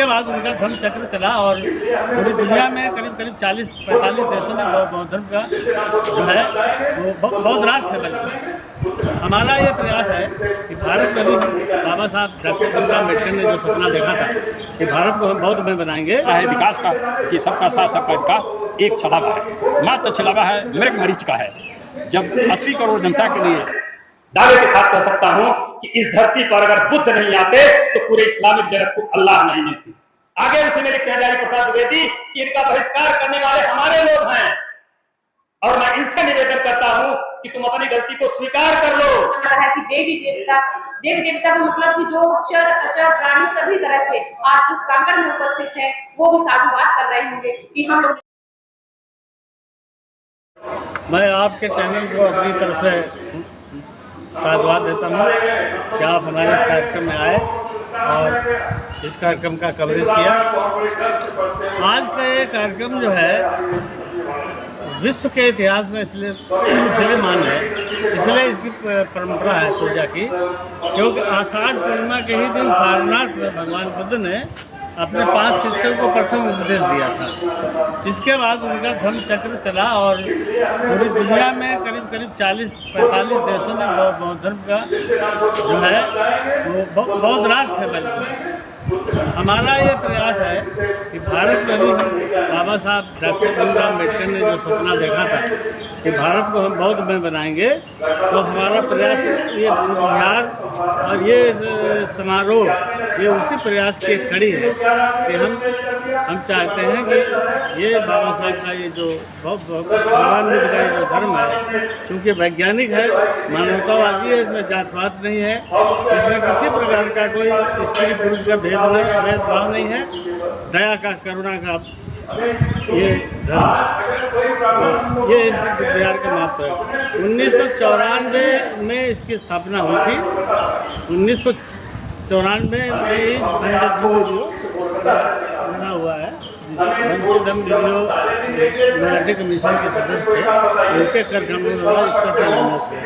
के बाद उनका धर्म चक्र चला और पूरी दुनिया में करीब 40-45 देशों में बौद्ध धर्म का जो है वो बौद्ध राष्ट्र है। बल्कि हमारा ये प्रयास है कि भारत में भी हम बाबा साहब डॉक्टर भीमराव अम्बेडकर ने जो सपना देखा था कि भारत को हम बौद्ध में बनाएंगे है विकास का, कि सबका साथ सबका विकास एक छलावा है, मात्र छलावा है, मृग मरीच का है। जब 80 करोड़ जनता के लिए दावे के साथ कह सकता हूं कि इस धरती पर अगर बुद्ध नहीं आते तो पूरे इस्लामिक जगत को अल्लाह नहीं मिलती। आगे उसे मेरे कहजारी प्रसाद द्विवेदी कि इनका बहिष्कार करने वाले हमारे लोग हैं और मैं इनसे निवेदन करता हूं कि तुम अपनी गलती को स्वीकार कर लो। है कि देवी देवता का मतलब कि जो चर अचर प्राणी सभी तरह से आज उस प्रांगण में उपस्थित है वो भी साधुवाद कर रहे होंगे कि हम लोग। मैं आपके चैनल को अपनी तरफ से साधुवाद देता हूँ कि आप हमारे इस कार्यक्रम में आए और इस कार्यक्रम का कवरेज किया। आज का ये कार्यक्रम जो है विश्व के इतिहास में इसलिए मान है, इसलिए इसकी परंपरा है पूजा की, क्योंकि आषाढ़ पूर्णिमा के ही दिन सारनाथ में भगवान बुद्ध ने अपने 5 शिष्यों को प्रथम उपदेश दिया था। इसके बाद उनका धर्म चक्र चला और पूरी दुनिया में करीब 40-45 देशों में बौद्ध धर्म का जो है वो बौद्ध राष्ट्र है। बल्कि हमारा ये प्रयास है कि भारत में भी हम बाबा साहब डॉक्टर भीमराव अम्बेडकर ने जो सपना देखा था कि भारत को हम बौद्ध में बनाएंगे, तो हमारा प्रयास ये बिहार और ये समारोह ये उसी प्रयास की खड़ी है कि हम चाहते हैं कि ये बाबा साहब का ये जो भगवान बुद्ध का ये जो धर्म है, चूँकि वैज्ञानिक है, मानवतावादी है, इसमें जातपात नहीं है, इसमें किसी प्रकार का कोई स्त्री पुरुष का भेदभाव नहीं है, दया का, करुणा का ये धर्म है। ये इस बिहार का महत्व है। 1994 में इसकी स्थापना हुई थी। 1994 में ही बना हुआ है। मराठी कमीशन के सदस्य थे, उनके कार्यक्रमों द्वारा इसका शिलान्यास हुआ।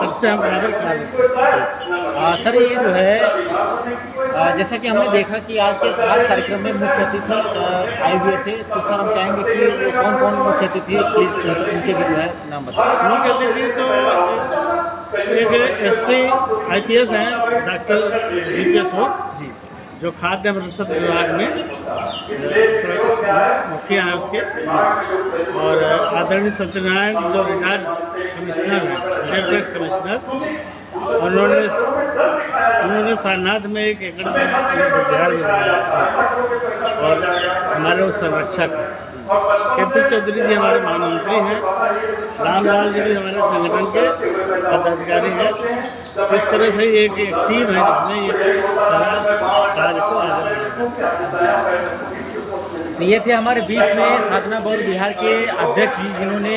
तब से हम बराबर कार्य। सर ये जो है जैसा कि हमने देखा कि आज के इस खास कार्यक्रम में मुख्य अतिथि आए हुए थे, तो सर हम चाहेंगे कि वो कौन मुख्य अतिथि, प्लीज़ उनके भी जो है नाम बताएं। मुख्य अतिथि तो एक SP IPS हैं डॉक्टर VPS हो जी, जो खाद्य रसद विभाग में मुखिया हैं उसके, और आदरणीय सत्यनारायण जो रिटायर्ड कमिश्नर हैं, सेफ टैक्स कमिश्नर, उन्होंने सारनाथ में 1 एकड़ में विद्यालय भी बनाया है। और हमारे उस संरक्षक KP चौधरी जी हमारे महामंत्री हैं, रामलाल जी भी हमारे संगठन के पदाधिकारी हैं। इस तरह से एक टीम है जिसने ये सारा कार्य को आगे बढ़ाया। ये थे हमारे बीच में साधना बौद्ध विहार के अध्यक्ष जी, जिन्होंने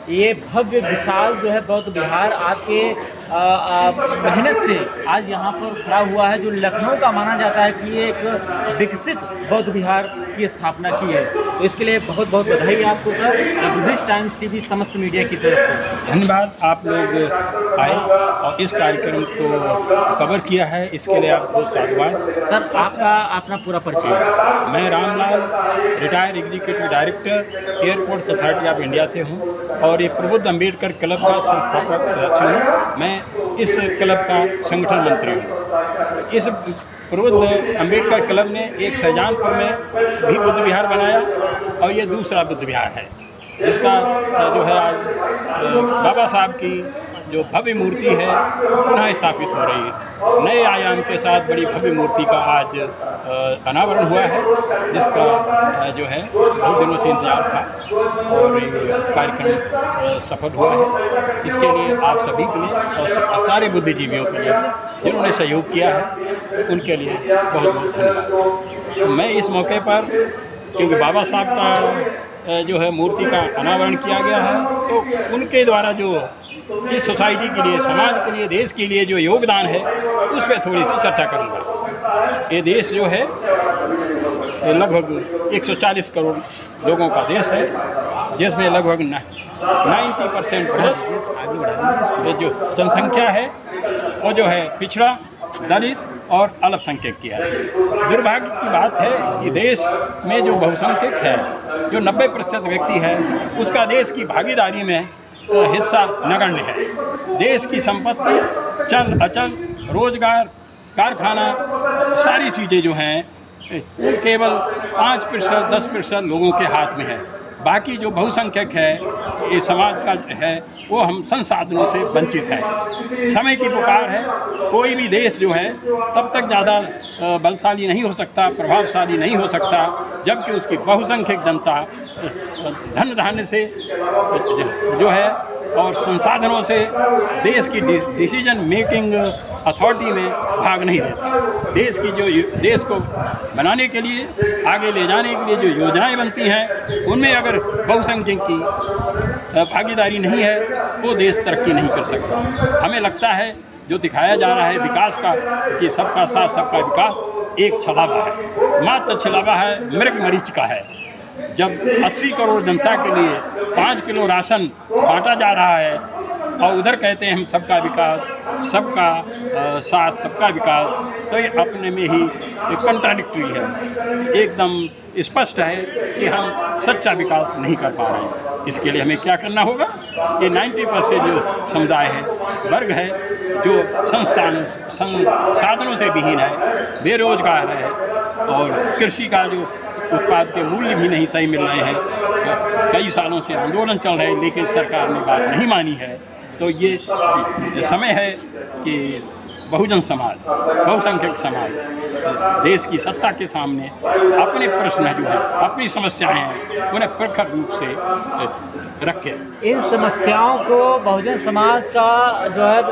ये भव्य विशाल जो है बौद्ध विहार आपके मेहनत से आज यहाँ पर खड़ा हुआ है, जो लखनऊ का माना जाता है कि ये एक विकसित बौद्ध विहार की स्थापना की है। तो इसके लिए बहुत बहुत बधाई आपको सर, बुद्धिस्ट टाइम्स TV समस्त मीडिया की तरफ से धन्यवाद। आप लोग आए और इस कार्यक्रम को कवर किया है, इसके लिए आपको साधुवाद। सर आपका अपना पूरा परिचय। मैं Ramlal, retired executive director airports authority of India से हूँ और ये प्रबुद्ध अम्बेडकर क्लब का संस्थापक सदस्य हूँ। मैं इस क्लब का संगठन मंत्री हूँ। इस प्रबुद्ध अम्बेडकर क्लब ने एक शाहजहांपुर में भी बुद्ध विहार बनाया और ये दूसरा बुद्ध विहार है, जिसका जो है आज बाबा साहब की जो भव्य मूर्ति है पुनः स्थापित हो रही है। नए आयाम के साथ बड़ी भव्य मूर्ति का आज अनावरण हुआ है, जिसका जो है बहुत दिनों से इंतजार था और ये कार्यक्रम सफल हुआ है। इसके लिए आप सभी के लिए और सारे बुद्धिजीवियों के लिए जिन्होंने सहयोग किया है, उनके लिए बहुत बहुत धन्यवाद। मैं इस मौके पर, क्योंकि बाबा साहब का जो है मूर्ति का अनावरण किया गया है, तो उनके द्वारा जो इस सोसाइटी के लिए, समाज के लिए, देश के लिए जो योगदान है उस पर थोड़ी सी चर्चा करूँगा। ये देश जो है लगभग 140 करोड़ लोगों का देश है, जिसमें लगभग 90% प्लस जो जनसंख्या है वो जो है पिछड़ा, दलित और अल्पसंख्यक किया है। दुर्भाग्य की बात है कि देश में जो बहुसंख्यक है, जो 90% व्यक्ति है, उसका देश की भागीदारी में हिस्सा नगण्य है। देश की संपत्ति, चल अचल, रोजगार, कारखाना, सारी चीज़ें जो हैं वो केवल 5% 10% लोगों के हाथ में है। बाकी जो बहुसंख्यक है, ये समाज का है, वो हम संसाधनों से वंचित है। समय की पुकार है। कोई भी देश जो है तब तक ज़्यादा बलशाली नहीं हो सकता, प्रभावशाली नहीं हो सकता, जबकि उसकी बहुसंख्यक जनता धन धान्य से जो है और संसाधनों से देश की डिसीजन मेकिंग अथॉरिटी में भाग नहीं लेता। देश को बनाने के लिए, आगे ले जाने के लिए जो योजनाएं बनती हैं, उनमें अगर बहुसंख्यक की भागीदारी नहीं है तो देश तरक्की नहीं कर सकता। हमें लगता है जो दिखाया जा रहा है विकास का, कि सबका साथ सबका विकास, एक छलावा है, मात्र छलावा है, मृग मरीच का है। जब 80 करोड़ जनता के लिए 5 किलो राशन बांटा जा रहा है और उधर कहते हैं हम सबका विकास, सबका साथ सबका विकास, तो ये अपने में ही कंट्राडिक्टरी है। एकदम स्पष्ट है कि हम सच्चा विकास नहीं कर पा रहे हैं। इसके लिए हमें क्या करना होगा? ये 90% जो समुदाय है, वर्ग है, जो संसाधनों से विहीन है, बेरोजगार है और कृषि का जो उत्पाद के मूल्य भी नहीं सही मिल रहे हैं। कई सालों से आंदोलन चल रहे हैं लेकिन सरकार ने बात नहीं मानी है। तो ये समय है कि बहुजन समाज, बहुसंख्यक समाज देश की सत्ता के सामने अपने प्रश्न जो है, अपनी समस्याएं हैं, उन्हें प्रखर रूप से रखे। इन समस्याओं को बहुजन समाज का जो है,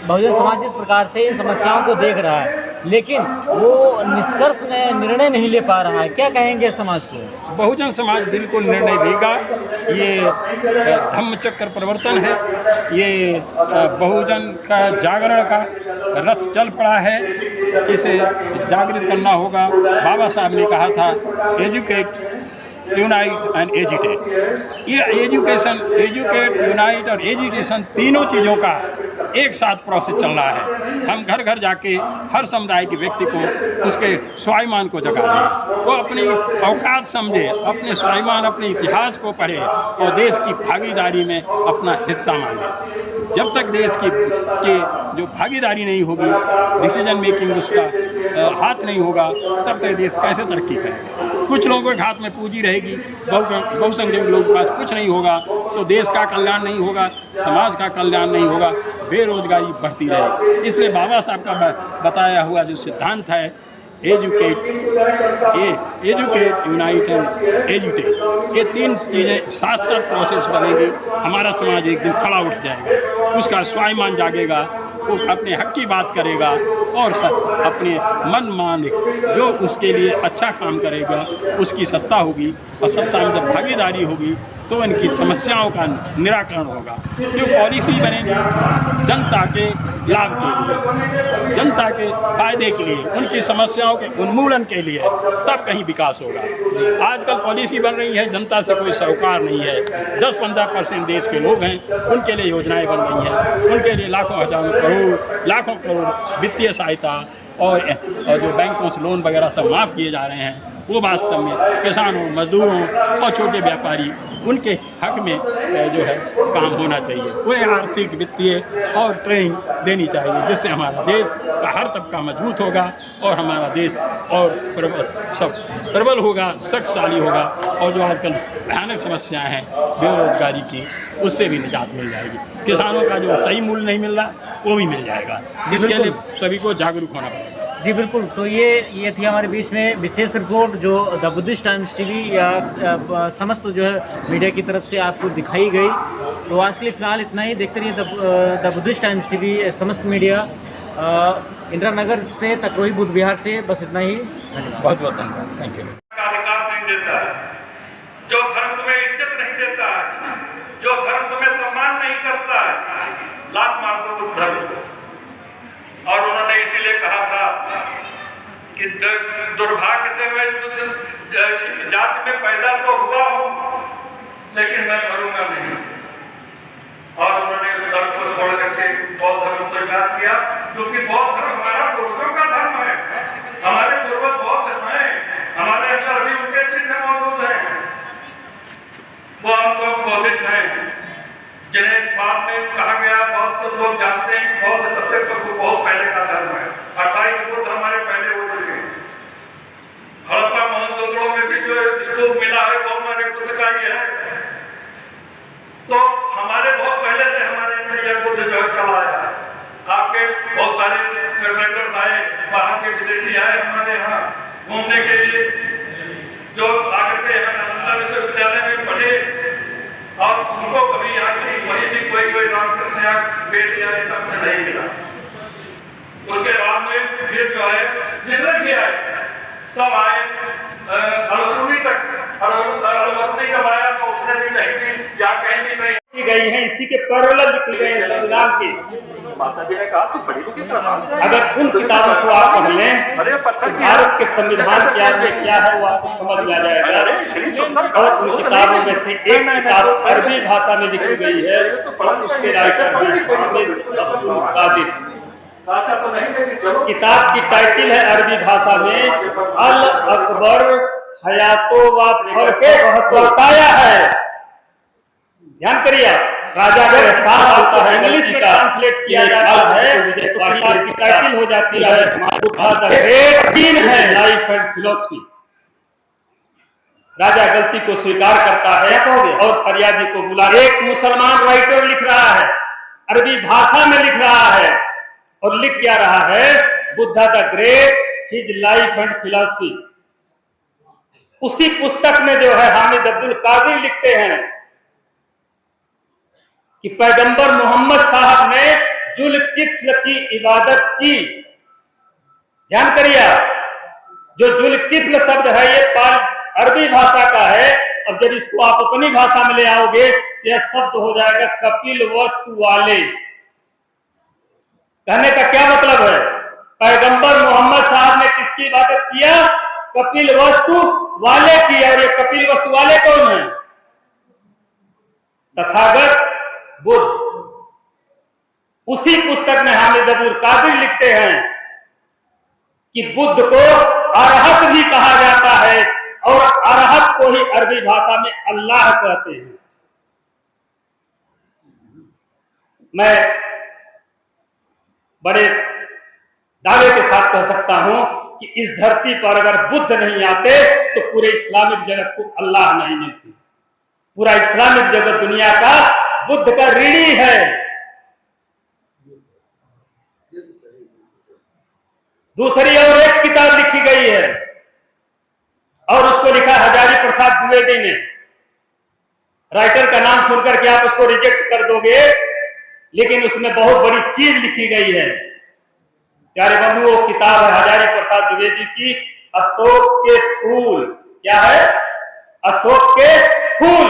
बहुजन समाज जिस प्रकार से इन समस्याओं को देख रहा है, लेकिन वो निष्कर्ष में निर्णय नहीं ले पा रहा है, क्या कहेंगे समाज को? बहुजन समाज बिल्कुल निर्णय लेगा। ये धम्मचक्र परिवर्तन है, ये बहुजन का जागरण का रथ चल पड़ा है। इसे जागृत करना होगा। बाबा साहब ने कहा था, एजुकेट, यूनाइट एंड एजिटेट। ये एजुकेट, यूनाइट और एजिटेशन तीनों चीज़ों का एक साथ प्रोसेस चल रहा है। हम घर घर जाके हर समुदाय के व्यक्ति को उसके स्वाभिमान को जगा रहे हैं। वो अपनी औकात समझे, अपने स्वाभिमान, अपने इतिहास को पढ़े और देश की भागीदारी में अपना हिस्सा मांगे। जब तक देश की जो भागीदारी नहीं होगी, डिसीजन मेकिंग उसका हाथ नहीं होगा, तब तक देश कैसे तरक्की करेगा? कुछ लोगों के हाथ में पूंजी रहेगी, बहुसंख्यक लोगों के पास कुछ नहीं होगा, तो देश का कल्याण नहीं होगा, समाज का कल्याण नहीं होगा, बेरोजगारी बढ़ती रहेगी। इसलिए बाबा साहब का बताया हुआ जो सिद्धांत है, एजुकेट, यूनाइट एंड एजुटेट, ये तीन चीज़ें साथ साथ प्रोसेस बनेगी। हमारा समाज एक दिन खड़ा उठ जाएगा, उसका स्वाभिमान जागेगा, वो अपने हक की बात करेगा और सब अपने मन मानिक जो उसके लिए अच्छा काम करेगा उसकी सत्ता होगी। और सत्ता में जब भागीदारी होगी तो इनकी समस्याओं का निराकरण होगा। जो पॉलिसी बनेगी जनता के लाभ के लिए, जनता के फायदे के लिए, उनकी समस्याओं के उन्मूलन के लिए, तब कहीं विकास होगा। आजकल पॉलिसी बन रही है, जनता से कोई सरोकार नहीं है। 10-15% देश के लोग हैं, उनके लिए योजनाएं बन रही हैं, उनके लिए लाखों हजारों करोड़, लाखों करोड़ वित्तीय सहायता और जो बैंकों से लोन वगैरह सब माफ़ किए जा रहे हैं, वो वास्तव में किसानों, मजदूरों और छोटे व्यापारी, उनके हक में जो है काम होना चाहिए। उन्हें आर्थिक, वित्तीय और ट्रेनिंग देनी चाहिए, जिससे हमारा देश का हर तबका मजबूत होगा और हमारा देश और प्रबल होगा, शक्तिशाली होगा और जो आजकल भयानक समस्याएं हैं बेरोजगारी की, उससे भी निजात मिल जाएगी। किसानों का जो सही मूल्य नहीं मिल रहा वो भी मिल जाएगा, जिसके लिए सभी को जागरूक होना पड़ेगा। जी बिल्कुल। तो ये थी हमारे बीच में विशेष रिपोर्ट जो द बुद्धिस्ट टाइम्स टीवी या समस्त जो है मीडिया की तरफ से आपको दिखाई गई। तो आज के लिए फ़िलहाल इतना ही। देखते रहिए द बुद्धिस्ट टाइम्स टीवी, समस्त मीडिया। इंदिरा नगर से तकरोही बुद्ध विहार से बस इतना ही। धन्यवाद, बहुत बहुत धन्यवाद, थैंक यू। अधिकार नहीं देता है, जो धर्म तुम्हें इज्जत नहीं देता है, जो धर्म तुम्हें सम्मान नहीं करता है, लात मार दो उस धर्म को। और उन्होंने इसीलिए कहा था कि दुर्भाग्य से मैं इस जाति में पैदा तो हुआ हूं, लेकिन मैं मरूंगा नहीं। और उन्होंने उस धर्म को छोड़ करके बौद्ध धर्म को स्वीकार किया। क्योंकि बौद्ध धर्म हमारा पूर्वजों का धर्म है। हमारे पूर्वज बौद्ध हैं, हमारे अंदर भी उनके चिन्ह मौजूद हैं। वो हम लोग बौद्धिस्ट हैं, जिन्हें बाद में कहा गया, बहुत लोग जानते हैं कि बौद्ध सबसे बहुत पहले का धर्म है। 28 बुद्ध हमारे पहले हो चुके हैं। हड़प्पा मोहनजोदड़ो में भी जो स्तूप मिला है वो हमारे बुद्ध का ही है। तो हमारे बहुत पहले से हमारे अंदर यह बुद्ध जो चला आया है। आपके बहुत सारे ट्रेवलर्स आए, बाहर के विदेशी आए हमारे यहाँ घूमने के लिए, जो आकर के यहाँ नालंदा विश्वविद्यालय में पढ़े और उनको कभी यहाँ से वहीं भी कोई रामकृष्ण या वेद या सब से नहीं मिला। उसके बाद में फिर जो है जितने भी आए सब आए अलवरुणी तक, अलवरुणी जब आया तो उसने भी कहीं भी या कहीं भी नहीं की गई है, इसी के पैरेलल लिखी गई है संविधान की। माता जी ने कहा तो बड़ी की अगर उन किताबों को आप पढ़ लें, भारत के संविधान क्या है वो आपको समझ में आ जाएगा। और उन किताबों में से एक किताब अरबी भाषा में लिखी गई है, उसके राइटर किताब की टाइटल है अरबी भाषा में अल अकबर हयातो व बताया है। ध्यान करिए, राजा के साथ होता है, इंग्लिश में ट्रांसलेट किया जाता है तो की टाइटल हो जाती है थीम है लाइफ एंड फिलॉसफी। राजा गलती को स्वीकार करता है और फरियादी को बुला, एक मुसलमान राइटर लिख रहा है, अरबी भाषा में लिख रहा है और लिख क्या रहा है, Buddha the great his life and philosophy. उसी पुस्तक में जो है हामिद अब्दुल कादिर लिखते हैं कि पैगंबर मोहम्मद साहब ने जुल्किफ्ल की इबादत की। ध्यान करिए, जो जुल्किफ्ल शब्द है ये अरबी भाषा का है। अब जब इसको आप अपनी भाषा में ले आओगे यह शब्द हो जाएगा कपिल वस्तु वाले। कहने का क्या मतलब है, पैगंबर मोहम्मद साहब ने किसकी इबादत किया, कपिल वस्तु वाले की। और ये कपिल वस्तु वाले कौन है, तथागत बुद्ध। उसी पुस्तक में हामिद अब्दुल कादिर लिखते हैं कि बुद्ध को अरहत भी कहा जाता है और अरहत को ही अरबी भाषा में अल्लाह कहते हैं। मैं बड़े दावे के साथ कह सकता हूं कि इस धरती पर अगर बुद्ध नहीं आते तो पूरे इस्लामिक जगत को अल्लाह नहीं मिलती। पूरा इस्लामिक जगत दुनिया का बुद्ध का ऋणी है। दूसरी और एक किताब लिखी गई है और उसको लिखा हजारी प्रसाद द्विवेदी ने। राइटर का नाम सुनकर के आप उसको रिजेक्ट कर दोगे, लेकिन उसमें बहुत बड़ी चीज लिखी गई है। प्यारे बंधु, वो किताब है हजारी प्रसाद द्विवेदी की अशोक के फूल। क्या है, अशोक के फूल।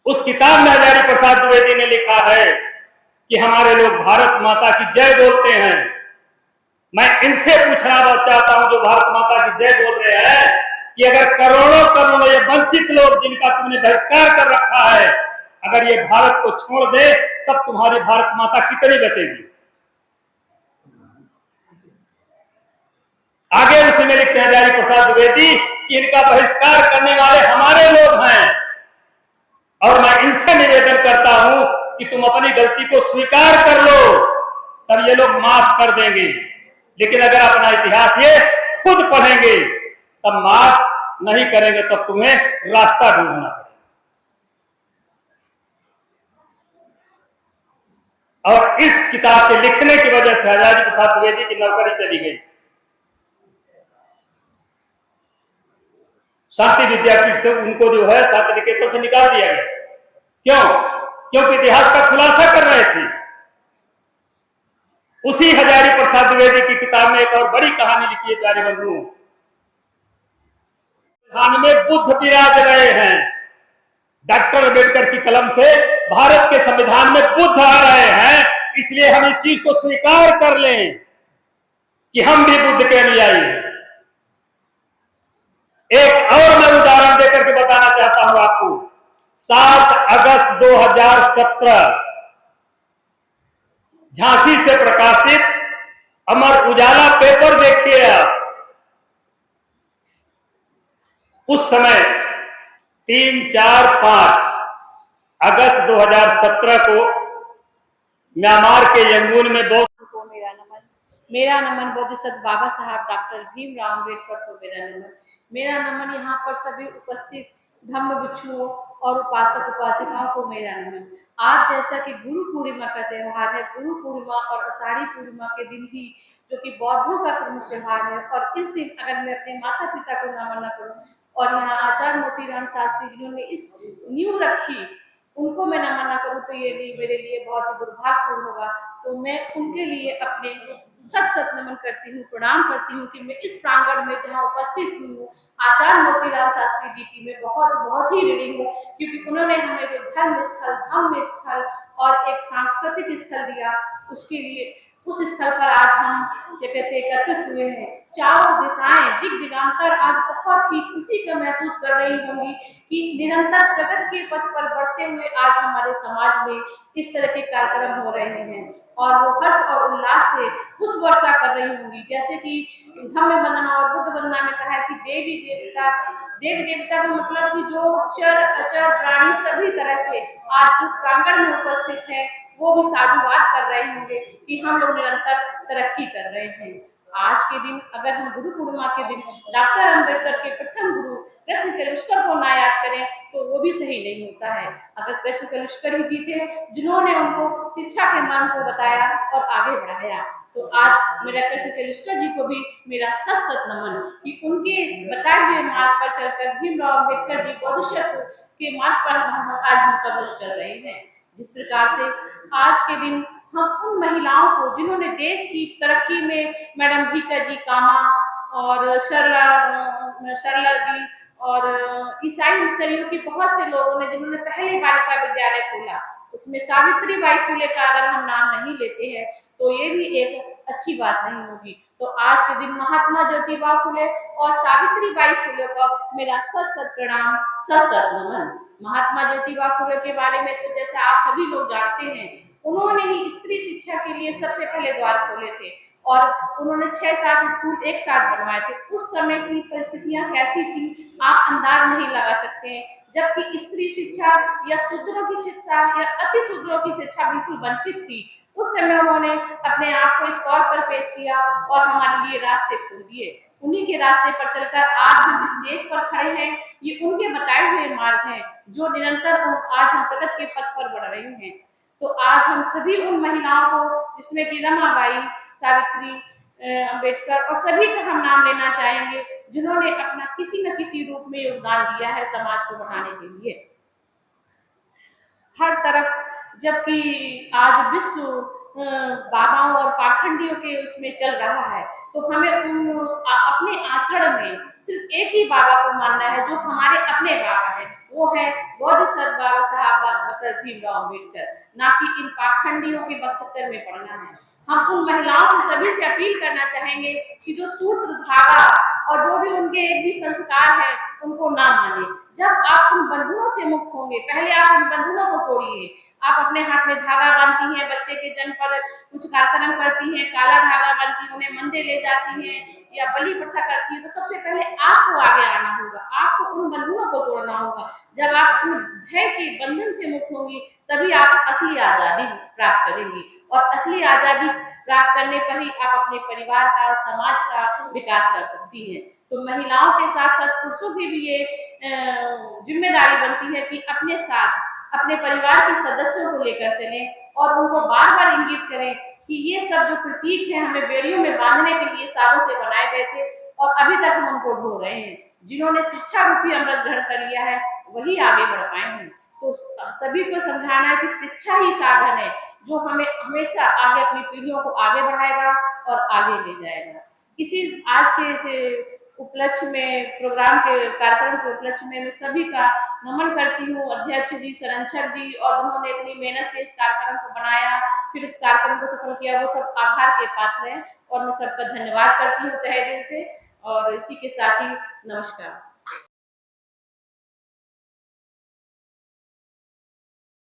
उस किताब में हजारी प्रसाद द्विवेदी ने लिखा है कि हमारे लोग भारत माता की जय बोलते हैं। मैं इनसे पूछना चाहता हूं जो भारत माता की जय बोल रहे हैं कि अगर करोड़ों करोड़ों ये वंचित लोग जिनका तुमने बहिष्कार कर रखा है, अगर ये भारत को छोड़ दे तब तुम्हारी भारत माता कितनी बचेगी। आगे उसी में लिखते हैं हजारी प्रसाद द्विवेदी कि इनका बहिष्कार करने वाले हमारे लोग हैं और मैं इनसे निवेदन करता हूं कि तुम अपनी गलती को स्वीकार कर लो, तब ये लोग माफ कर देंगे। लेकिन अगर अपना इतिहास ये खुद पढ़ेंगे तब माफ नहीं करेंगे, तब तुम्हें रास्ता ढूंढना पड़ेगा। और इस किताब के लिखने की वजह से हजारी प्रसाद द्विवेदी की नौकरी चली गई। शांति विद्यापीठ से उनको जो है शांति निकेतन से निकाल दिया गया। क्यों? क्योंकि इतिहास का खुलासा कर रहे थे। उसी हजारी प्रसाद द्विवेदी की किताब में एक और बड़ी कहानी लिखी है प्यारे बंधुओं। संविधान में बुद्ध विराज रहे हैं। डॉक्टर अम्बेडकर की कलम से भारत के संविधान में बुद्ध आ रहे हैं, इसलिए हम इस चीज को स्वीकार कर लें कि हम भी बुद्ध के अनुयायी हैं। एक और मैं उदाहरण देकर के बताना चाहता हूं आपको। 7 अगस्त 2017 झांसी से प्रकाशित अमर उजाला पेपर देखिए आप, उस समय 3, 4, 5 अगस्त 2017 को म्यांमार के यंगून में को मेरा नमन बोधिसत्व बाबा साहब डॉक्टर भीमराव अम्बेडकर को मेरा नमन यहाँ पर सभी उपस्थित धम्म भिक्षुओं और उपासक उपासिकाओं को मेरा नमन। आज जैसा कि गुरु पूर्णिमा का त्यौहार है, गुरु पूर्णिमा और आषाढ़ी पूर्णिमा के दिन ही जो कि बौद्धों का प्रमुख त्यौहार है, और इस दिन अगर मैं अपने माता पिता को नमन न करूं और यहाँ आचार्य मोतीराम शास्त्री जिन्होंने इस नींव रखी उनको मैं नमन न करूं तो ये मेरे लिए बहुत ही दुर्भाग्यपूर्ण होगा। तो मैं उनके लिए अपने सत नमन करती हूँ, प्रणाम करती हूँ कि मैं इस प्रांगण में जहाँ उपस्थित हुई हूँ आचार्य मोतीराम शास्त्री जी की मैं बहुत ही ऋणी हूँ, क्योंकि उन्होंने हमें जो धर्म स्थल और एक सांस्कृतिक स्थल दिया, उसके लिए उस स्थल पर आज हम एकत्रित हुए हैं। चारों दिशाएं दिगंतर आज बहुत ही खुशी का महसूस कर रही होंगी कि निरंतर प्रगति के पथ पर बढ़ते हुए आज हमारे समाज में इस तरह के कार्यक्रम हो रहे हैं और वो हर्ष और उल्लास से उस वर्षा कर रही होंगी। जैसे कि धम्म वंदना और बुद्ध वंदना में कहा है कि देवी देवता का मतलब कि जो चर अचर प्राणी सभी तरह से आज उस प्रांगण में उपस्थित है वो भी साधुवाद कर रहे होंगे कि हम लोग निरंतर तरक्की कर रहे हैं। आज के दिन अगर हम गुरु पूर्णिमा के दिन डॉक्टर अम्बेडकर के प्रथम गुरु कृष्ण कलुष्कर को ना याद करें तो वो भी सही नहीं होता है। अगर कृष्ण कलुष्कर ही जी थे जिन्होंने उनको शिक्षा के मर्म को बताया और आगे बढ़ाया, तो आज मेरा कृष्ण कलुष्कर जी को भी मेरा सत नमन कि उनके बताए हुए मार्ग पर चलकर भीमराव अम्बेडकर जी बौद्धिसत्व के मार्ग पर आज हम सब लोग चल रहे हैं। जिस प्रकार से आज के दिन हम उन महिलाओं को जिन्होंने देश की तरक्की में मैडम भीका जी कामा और सरला जी और ईसाई मिशनरियों की बहुत से लोगों ने जिन्होंने पहले बालिका विद्यालय खोला, उसमें सावित्रीबाई फुले का अगर हम नाम नहीं लेते हैं तो ये भी एक अच्छी बात नहीं होगी। तो आज के दिन महात्मा ज्योतिबा फुले और सावित्रीबाई फुले को मेरा सत प्रणाम, सत नमन। महात्मा ज्योतिबा फुले के बारे में तो जैसे आप सभी लोग जानते हैं, उन्होंने ही स्त्री शिक्षा के लिए सबसे पहले द्वार खोले थे और उन्होंने 6-7 स्कूल एक साथ बनवाए थे। उस समय की परिस्थितियां कैसी थी आप अंदाज नहीं लगा सकते, जबकि स्त्री शिक्षा या शूद्रों की शिक्षा या अति शूद्रों की शिक्षा बिल्कुल वंचित थी। उस समय उन्होंने अपने आप को इस तौर पर पेश किया और हमारे लिए रास्ते खोल दिए। उन्हीं के रास्ते पर चलकर आज हम इस देश पर खड़े हैं। ये उनके बताए हुए मार्ग हैं जो निरंतर आज हम प्रगति के पथ पर बढ़ रहे हैं। तो आज हम सभी उन महिलाओं को जिसमें कि रमाबाई, सावित्री, अम्बेडकर और सभी का हम नाम लेना चाहेंगे जिन्होंने अपना किसी न किसी रूप में योगदान दिया है समाज को बढ़ाने के लिए। हर तरफ जबकि आज विश्व बाबाओं और पाखंडियों के उसमें चल रहा है, तो हमें अपने आचरण में सिर्फ एक ही बाबा को मानना है जो हमारे अपने बाबा है, वो है बोधिसत्व बाबा साहब डॉक्टर भीमराव अम्बेडकर, ना कि इन पाखंडियों के चक्कर में पड़ना है। हम उन महिलाओं से सभी से अपील करना चाहेंगे कि जो सूत्र धागा और जो भी उनके एक भी संस्कार है उनको ना माने। जब आप उन बंधनों से मुक्त होंगे, पहले आप उन बंधनों को तोड़िए। आप अपने हाथ में धागा बांधती हैं, बच्चे के जन्म पर कुछ कार्यक्रम करती हैं, काला धागा बांधती, उन्हें मंदिर ले जाती हैं या बलि प्रथा करती है, तो सबसे पहले आपको आगे आना होगा, आपको उन बंधनों को तोड़ना होगा। जब आप उन भय के बंधन से मुक्त होंगी तभी आप असली आजादी प्राप्त करेंगी, और असली आजादी प्राप्त करने पर ही आप अपने परिवार का, समाज का विकास कर सकती है। तो महिलाओं के साथ साथ पुरुषों की भी ये जिम्मेदारी बनती है कि अपने साथ अपने परिवार के सदस्यों को लेकर चलें और उनको बार बार इंगित करें कि ये सब जो प्रतीक है हमें बेड़ियों में बांधने के लिए सालों से बनाए गए थे और अभी तक हम उनको ढो रहे हैं। जिन्होंने शिक्षा रूपी अमृत ग्रहण कर लिया है वही आगे बढ़ पाए हैं। तो सभी को समझाना है कि शिक्षा ही साधन है जो हमें हमेशा आगे अपनी पीढ़ियों को आगे बढ़ाएगा और आगे ले जाएगा। इसी आज के इस उपलक्ष्य में, प्रोग्राम के कार्यक्रम के उपलक्ष्य में मैं सभी का नमन करती हूँ। अध्यक्ष जी, संरक्षक जी और उन्होंने इतनी मेहनत से इस कार्यक्रम को बनाया, फिर इस कार्यक्रम को सफल किया, वो सब आभार के पात्र हैं और मैं सबका धन्यवाद करती हूँ तहे दिल से। और इसी के साथ ही नमस्कार।